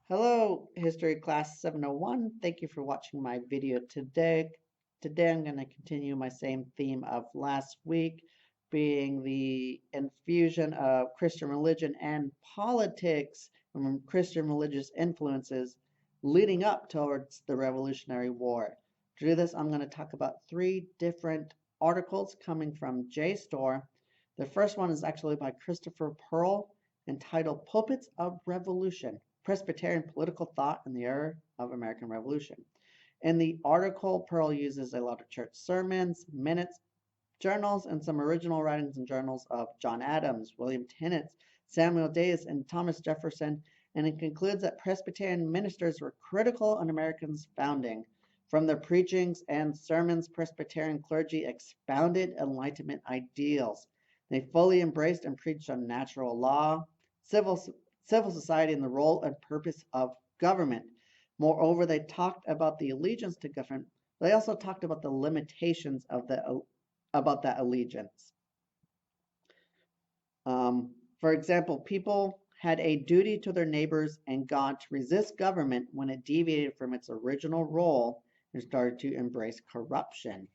Hello, History Class 701. Thank you for watching my video today. Today I'm going to continue my same theme of last week, being the infusion of Christian religion and politics from Christian religious influences leading up towards the Revolutionary War. To do this, I'm going to talk about three different articles coming from JSTOR. The first one is actually by Christopher Pearl, entitled Pulpits of Revolution: Presbyterian Political Thought in the Era of American Revolution. In the article, Pearl uses a lot of church sermons, minutes, journals, and some original writings and journals of John Adams, William Tennant, Samuel Days, and Thomas Jefferson, and it concludes that Presbyterian ministers were critical on America's founding. From their preachings and sermons, Presbyterian clergy expounded Enlightenment ideals. They fully embraced and preached on natural law, civil society, and the role and purpose of government. Moreover, they talked about the allegiance to government. They also talked about the limitations of about that allegiance. For example, people had a duty to their neighbors and God to resist government when it deviated from its original role and started to embrace corruption.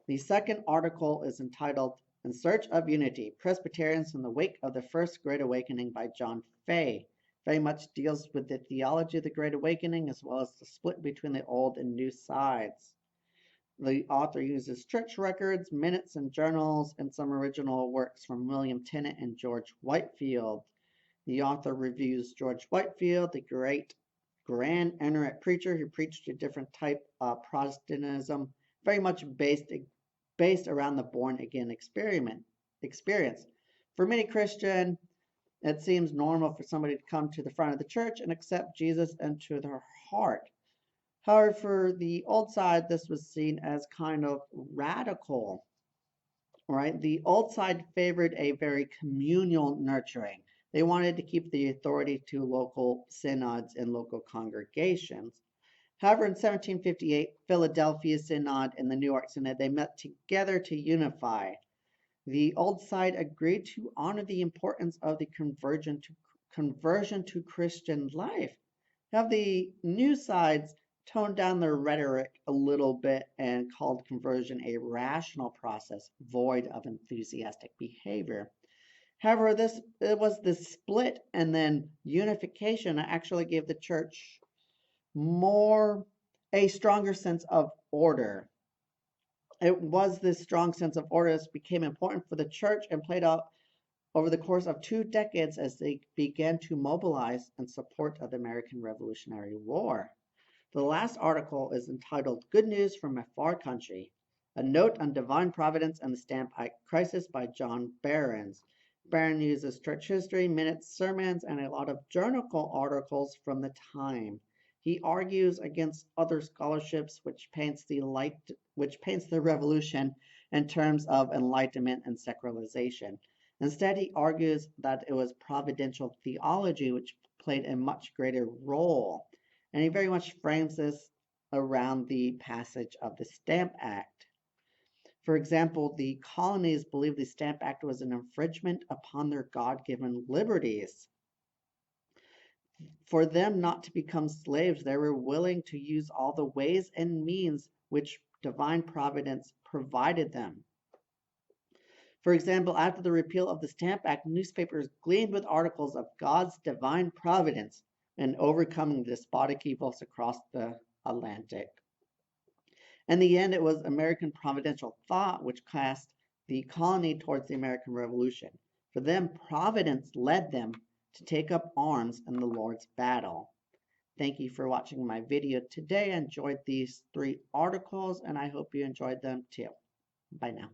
The second article is entitled In Search of Unity: Presbyterians in the Wake of the First Great Awakening by John Fay. Very much deals with the theology of the Great Awakening as well as the split between the old and new sides. The author uses church records, minutes, and journals, and some original works from William Tennant and George Whitefield. The author reviews George Whitefield, the great grand iterate preacher who preached a different type of Protestantism, very much based around the born-again experience. For many Christians, it seems normal for somebody to come to the front of the church and accept Jesus into their heart. However, for the old side, this was seen as kind of radical, right? The old side favored a very communal nurturing. They wanted to keep the authority to local synods and local congregations. However, in 1758, Philadelphia Synod and the New York Synod, they met together to unify. The old side agreed to honor the importance of the conversion to Christian life. Now, the new sides toned down their rhetoric a little bit and called conversion a rational process void of enthusiastic behavior. However, it was the split and then unification that actually gave the church a stronger sense of order. It was this strong sense of order that became important for the church and played out over the course of 2 decades as they began to mobilize in support of the American Revolutionary War. The last article is entitled Good News from a Far Country: A Note on Divine Providence and the Stamp Act Crisis by John Behrens. Behrens uses church history, minutes, sermons, and a lot of journal articles from the time. He argues against other scholarships which paints the revolution in terms of enlightenment and secularization. Instead, he argues that it was providential theology which played a much greater role. And he very much frames this around the passage of the Stamp Act. For example, the colonies believed the Stamp Act was an infringement upon their God-given liberties. For them not to become slaves, they were willing to use all the ways and means which divine providence provided them. For example, after the repeal of the Stamp Act, newspapers gleamed with articles of God's divine providence and overcoming despotic evils across the Atlantic. In the end, it was American providential thought which cast the colony towards the American Revolution. For them, providence led them to take up arms in the Lord's battle. Thank you for watching my video today. I enjoyed these 3 articles and I hope you enjoyed them too. Bye now.